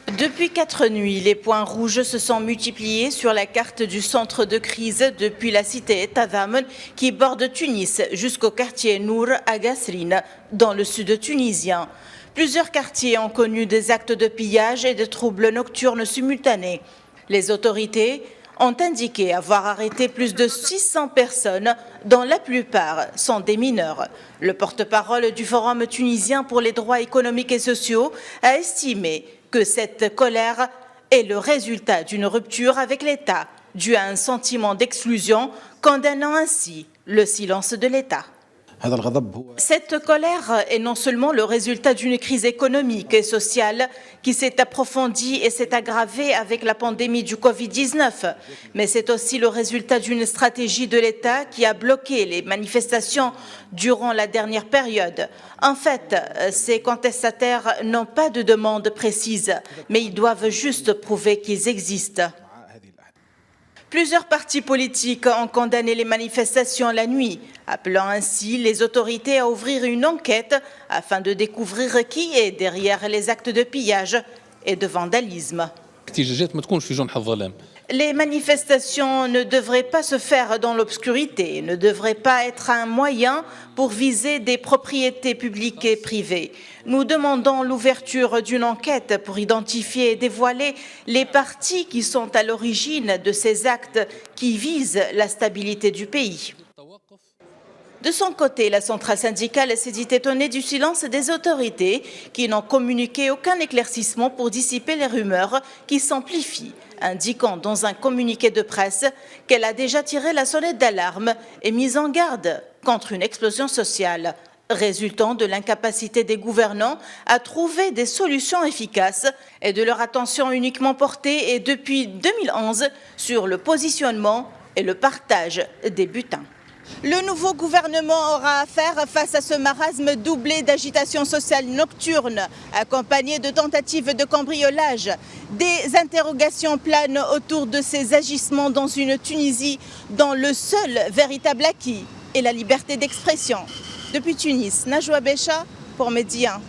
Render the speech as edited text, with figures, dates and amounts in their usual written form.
Depuis 4 nuits, les points rouges se sont multipliés sur la carte du centre de crise depuis la cité Tadhamen qui borde Tunis jusqu'au quartier Nour à Gasserine, dans le sud tunisien. Plusieurs quartiers ont connu des actes de pillage et de troubles nocturnes simultanés. Les autorités ont indiqué avoir arrêté plus de 600 personnes, dont la plupart sont des mineurs. Le porte-parole du Forum tunisien pour les droits économiques et sociaux a estimé que cette colère est le résultat d'une rupture avec l'État, due à un sentiment d'exclusion, condamnant ainsi le silence de l'État. Cette colère est non seulement le résultat d'une crise économique et sociale qui s'est approfondie et s'est aggravée avec la pandémie du Covid-19, mais c'est aussi le résultat d'une stratégie de l'État qui a bloqué les manifestations durant la dernière période. En fait, ces contestataires n'ont pas de demande précise, mais ils doivent juste prouver qu'ils existent. Plusieurs partis politiques ont condamné les manifestations la nuit, appelant ainsi les autorités à ouvrir une enquête afin de découvrir qui est derrière les actes de pillage et de vandalisme. Les manifestations ne devraient pas se faire dans l'obscurité, ne devraient pas être un moyen pour viser des propriétés publiques et privées. Nous demandons l'ouverture d'une enquête pour identifier et dévoiler les partis qui sont à l'origine de ces actes qui visent la stabilité du pays. De son côté, la centrale syndicale s'est dit étonnée du silence des autorités qui n'ont communiqué aucun éclaircissement pour dissiper les rumeurs qui s'amplifient, indiquant dans un communiqué de presse qu'elle a déjà tiré la sonnette d'alarme et mis en garde contre une explosion sociale, résultant de l'incapacité des gouvernants à trouver des solutions efficaces et de leur attention uniquement portée, et depuis 2011, sur le positionnement et le partage des butins. Le nouveau gouvernement aura à faire face à ce marasme doublé d'agitation sociale nocturne, accompagné de tentatives de cambriolage. Des interrogations planent autour de ces agissements dans une Tunisie dont le seul véritable acquis est la liberté d'expression. Depuis Tunis, Najwa Becha pour Média.